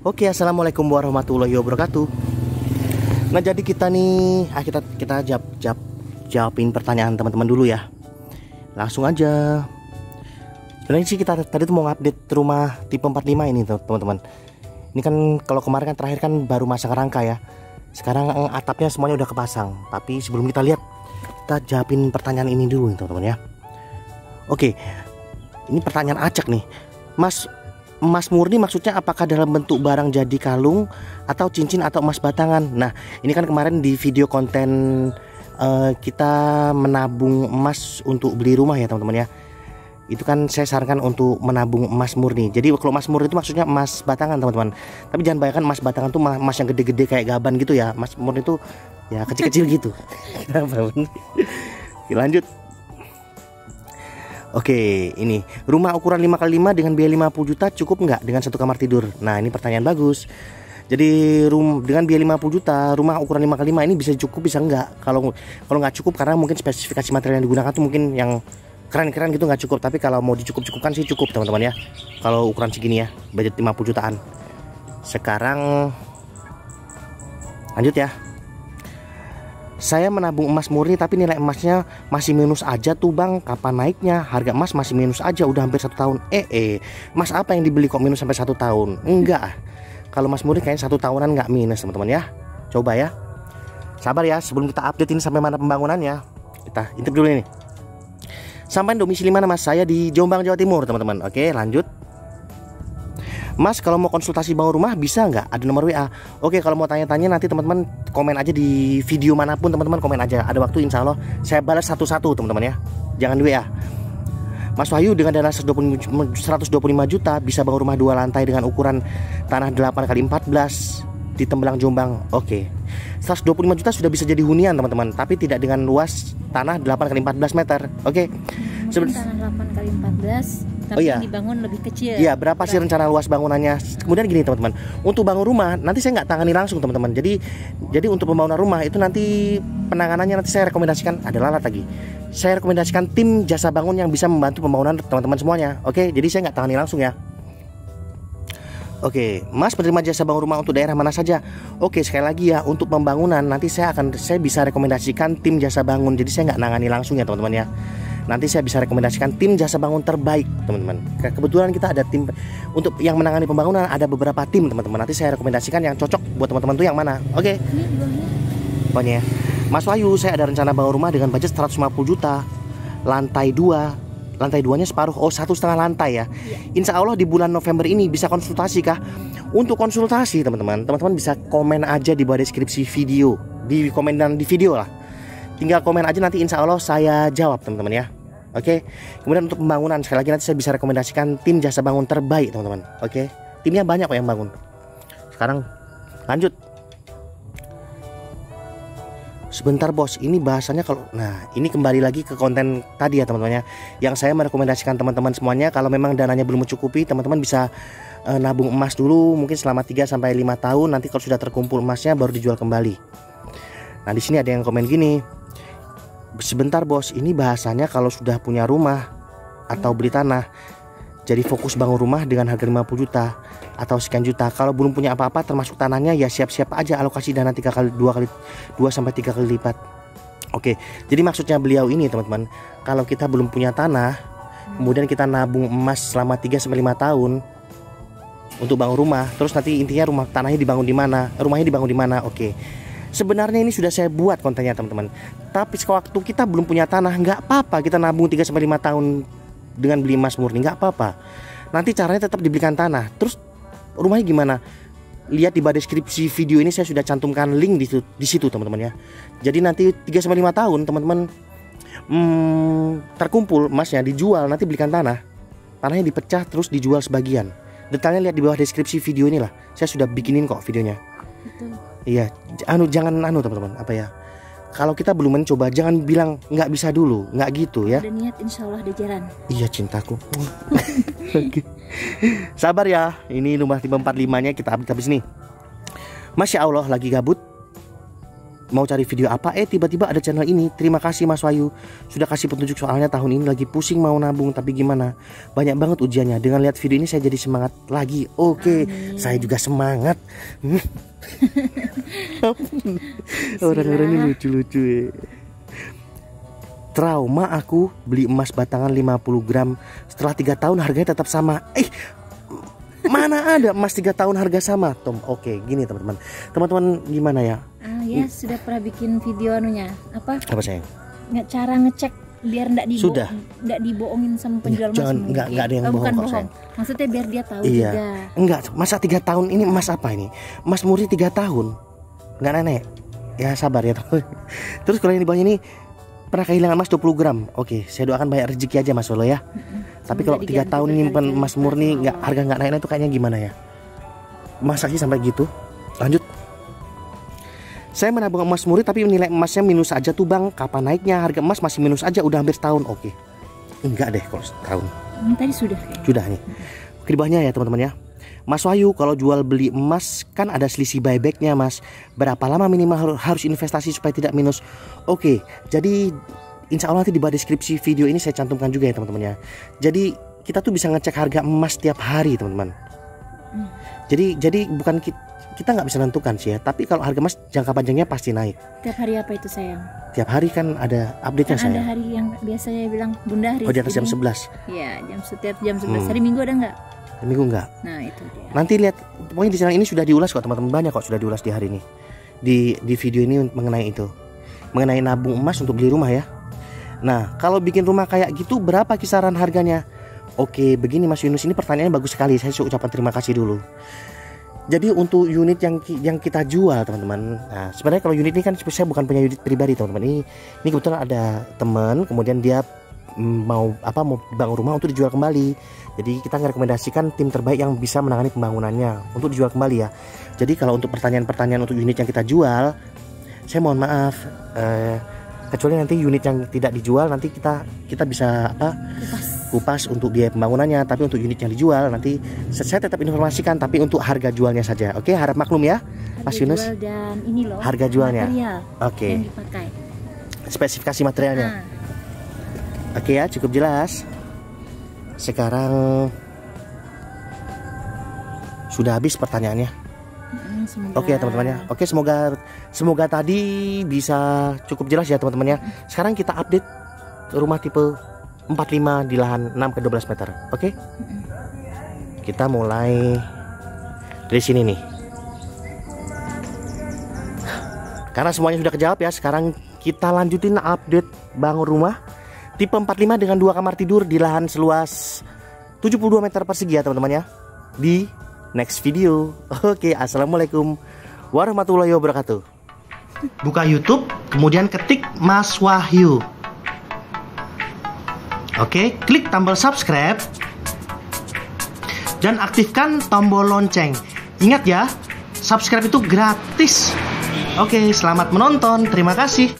Oke, assalamualaikum warahmatullahi wabarakatuh. Nah, jadi kita nih, kita jawabin pertanyaan teman-teman dulu ya. Langsung aja. Sebenarnya sih kita tadi tuh mau update rumah tipe 45 ini teman-teman. Ini kan kalau kemarin kan terakhir kan baru masang rangka ya. Sekarang atapnya semuanya udah kepasang. Tapi sebelum kita lihat, kita jawabin pertanyaan ini dulu teman-teman ya. Oke, ini pertanyaan acak nih, Emas murni maksudnya apakah dalam bentuk barang jadi kalung atau cincin atau emas batangan? Nah, ini kan kemarin di video konten kita menabung emas untuk beli rumah ya teman-teman ya. Itu kan saya sarankan untuk menabung emas murni. Jadi kalau emas murni itu maksudnya emas batangan teman-teman. Tapi jangan bayangkan emas batangan tuh emas yang gede-gede kayak gaban gitu ya. Emas murni itu ya kecil-kecil gitu. Lanjut. Oke, ini rumah ukuran 5x5 dengan biaya 50 juta cukup nggak dengan satu kamar tidur? Nah, ini pertanyaan bagus. Jadi dengan biaya 50 juta rumah ukuran 5x5 ini bisa cukup bisa nggak? Kalau nggak cukup karena mungkin spesifikasi material yang digunakan tuh mungkin yang keren-keren gitu nggak cukup. Tapi kalau mau dicukup-cukupkan sih cukup teman-teman ya. Kalau ukuran segini ya, budget 50 jutaan. Sekarang lanjut ya. Saya menabung emas murni tapi nilai emasnya masih minus aja tuh bang. Kapan naiknya? Harga emas masih minus aja udah hampir 1 tahun. Emas apa yang dibeli kok minus sampai 1 tahun? Enggak. Kalau emas murni kayaknya 1 tahunan nggak minus teman-teman ya. Coba ya. Sabar ya sebelum kita update ini sampai mana pembangunannya. Kita intip dulu ini. Sampai domisili mana mas? Saya di Jombang Jawa Timur teman-teman. Oke lanjut. Mas kalau mau konsultasi bangun rumah bisa nggak? Ada nomor WA. Oke, kalau mau tanya-tanya nanti teman-teman komen aja di video manapun teman-teman komen aja. Ada waktu insya Allah saya balas satu-satu teman-teman ya. Jangan di WA. Mas Wahyu dengan dana 125 juta bisa bangun rumah 2 lantai dengan ukuran tanah 8x14 di Tembelang Jombang. Oke. 125 juta sudah bisa jadi hunian teman-teman, tapi tidak dengan luas tanah 8x14 meter. Oke. Tanah 8x14 tapi yang dibangun lebih kecil. Iya, berapa sih rencana luas bangunannya? Kemudian gini teman-teman, untuk bangun rumah nanti saya nggak tangani langsung teman-teman. Jadi untuk pembangunan rumah itu nanti penanganannya nanti saya rekomendasikan ada lalat lagi. Saya rekomendasikan tim jasa bangun yang bisa membantu pembangunan teman-teman semuanya. Oke, jadi saya nggak tangani langsung ya. Oke, Mas penerima jasa bangun rumah untuk daerah mana saja? Oke, sekali lagi ya untuk pembangunan nanti saya bisa rekomendasikan tim jasa bangun. Jadi saya nggak nangani langsung ya teman-teman ya. Nanti saya bisa rekomendasikan tim jasa bangun terbaik teman-teman. Kebetulan kita ada tim untuk yang menangani pembangunan, ada beberapa tim teman-teman. Nanti saya rekomendasikan yang cocok buat teman-teman tuh yang mana. Oke. Pokoknya ya. Mas Wahyu, saya ada rencana bangun rumah dengan budget 150 juta. Lantai 2. Lantai 2-nya separuh. Oh, 1,5 lantai ya. Insya Allah di bulan November ini bisa konsultasi kah? Untuk konsultasi teman-teman bisa komen aja di bawah deskripsi video. Di komen di video lah. Tinggal komen aja nanti insya Allah saya jawab teman-teman ya. Oke. Kemudian untuk pembangunan sekali lagi nanti saya bisa rekomendasikan tim jasa bangun terbaik teman-teman. Oke. Timnya banyak kok yang bangun. Sekarang lanjut. Sebentar bos, ini bahasanya kalau ini kembali lagi ke konten tadi ya teman-teman ya. Yang saya merekomendasikan teman-teman semuanya kalau memang dananya belum mencukupi, teman-teman bisa nabung emas dulu mungkin selama 3 sampai 5 tahun. Nanti kalau sudah terkumpul emasnya baru dijual kembali. Nah, di sini ada yang komen gini. Sebentar bos, ini bahasanya kalau sudah punya rumah atau beli tanah jadi fokus bangun rumah dengan harga 50 juta atau sekian juta. Kalau belum punya apa-apa termasuk tanahnya ya siap-siap aja alokasi dana 2 sampai 3 kali lipat. Oke, jadi maksudnya beliau ini teman-teman, kalau kita belum punya tanah kemudian kita nabung emas selama 3 sampai 5 tahun untuk bangun rumah, terus nanti intinya tanahnya dibangun di mana, rumahnya dibangun di mana. Oke. Sebenarnya ini sudah saya buat kontennya teman-teman. Tapi sewaktu kita belum punya tanah nggak apa-apa kita nabung 3 sampai 5 tahun dengan beli emas murni, nggak apa-apa. Nanti caranya tetap dibelikan tanah. Terus rumahnya gimana? Lihat di bawah deskripsi video ini saya sudah cantumkan link di situ teman-teman ya. Jadi nanti 3 sampai 5 tahun teman-teman terkumpul emasnya dijual, nanti belikan tanah. Tanahnya dipecah terus dijual sebagian. Detailnya lihat di bawah deskripsi video ini lah. Saya sudah bikinin kok videonya. Betul. Iya, jangan teman-teman, apa ya? Kalau kita belum mencoba, jangan bilang nggak bisa dulu, nggak gitu ya. Ada niat, insya Allah ada jalan. Iya cintaku. Sabar ya, ini rumah tipe 45-nya kita habis nih. Masya Allah lagi gabut. mau cari video apa, tiba-tiba ada channel ini. Terima kasih Mas Wahyu sudah kasih petunjuk, soalnya tahun ini lagi pusing mau nabung tapi gimana, banyak banget ujiannya. Dengan lihat video ini saya jadi semangat lagi. Oke, saya juga semangat. Orang-orang ini lucu-lucu ya. Trauma aku beli emas batangan 50 gram setelah 3 tahun harganya tetap sama. Mana ada emas 3 tahun harga sama, Tom? Oke, gini teman-teman. Teman-teman gimana ya? Ya sudah pernah bikin video anunya apa? Apa sayang? Cara ngecek biar nggak dibohongin sama penjual emas. Jangan, nggak ada yang bukan bohong. Bohong. Maksudnya biar dia tahu Iya. juga. Enggak, masa 3 tahun ini emas apa ini? Emas murni 3 tahun. Nggak nenek. Ya sabar ya teman. Terus kalau yang di bawahnya ini pernah kehilangan emas 20 gram. Oke, saya doakan banyak rezeki aja Mas Solo ya. Tapi kalau 3 tahun nyimpen emas murni harga nggak naik itu kayaknya gimana ya? Masa sih sampai gitu? Lanjut. Saya menabung emas murni tapi nilai emasnya minus aja tuh Bang. Kapan naiknya? Harga emas masih minus aja udah hampir setahun. Oke. Enggak deh kalau setahun. Tadi sudah kayaknya. Sudah nih. Oke, di bawahnya ya teman-teman ya. Mas Wahyu, kalau jual beli emas kan ada selisih buybacknya Mas. Berapa lama minimal harus investasi supaya tidak minus? Oke, jadi insya Allah nanti di bawah deskripsi video ini saya cantumkan juga ya teman-teman ya. Jadi kita tuh bisa ngecek harga emas tiap hari teman-teman. Jadi bukan kita nggak bisa nentukan sih ya. Tapi kalau harga emas jangka panjangnya pasti naik. Tiap hari apa itu sayang? Tiap hari kan ada update-nya Kan sayang. ada hari yang biasanya bilang Bunda hari. Oh, di atas jam 11. Iya, setiap jam 11. Hari Minggu ada nggak? Minggu enggak. Nah itu dia. Nanti lihat, pokoknya di channel ini sudah diulas kok teman-teman, banyak kok sudah diulas di hari ini. Di video ini mengenai itu. Mengenai nabung emas untuk beli rumah ya. Nah, kalau bikin rumah kayak gitu berapa kisaran harganya? Oke, begini Mas Yunus, ini pertanyaannya bagus sekali. Saya ucapkan terima kasih dulu. Jadi untuk unit yang kita jual teman-teman. Nah, sebenarnya kalau unit ini kan saya bukan punya unit pribadi teman-teman. Ini kebetulan ada teman, kemudian dia mau bangun rumah untuk dijual kembali. Jadi kita merekomendasikan tim terbaik yang bisa menangani pembangunannya untuk dijual kembali ya. Jadi kalau untuk pertanyaan-pertanyaan untuk unit yang kita jual, saya mohon maaf, kecuali nanti unit yang tidak dijual nanti kita bisa kupas untuk biaya pembangunannya. Tapi untuk unit yang dijual nanti saya tetap informasikan, tapi untuk harga jualnya saja. Oke, harap maklum ya Mas Yunus. Dan ini loh, harga jualnya. Oke. Yang dipakai. Spesifikasi materialnya. Oke ya, cukup jelas. Sekarang sudah habis pertanyaannya. Oke ya teman-teman ya. Oke, semoga tadi bisa cukup jelas ya teman-teman ya. Sekarang kita update rumah tipe 45 di lahan 6 ke 12 meter. Oke. Kita mulai dari sini nih. Karena semuanya sudah kejawab ya, sekarang kita lanjutin update bangun rumah tipe 45 dengan 2 kamar tidur di lahan seluas 72 meter persegi ya teman-teman ya. Di next video. Oke, assalamualaikum warahmatullahi wabarakatuh. Buka YouTube, kemudian ketik Mas Wahyu. Oke, klik tombol subscribe dan aktifkan tombol lonceng. Ingat ya, subscribe itu gratis. Oke, selamat menonton. Terima kasih.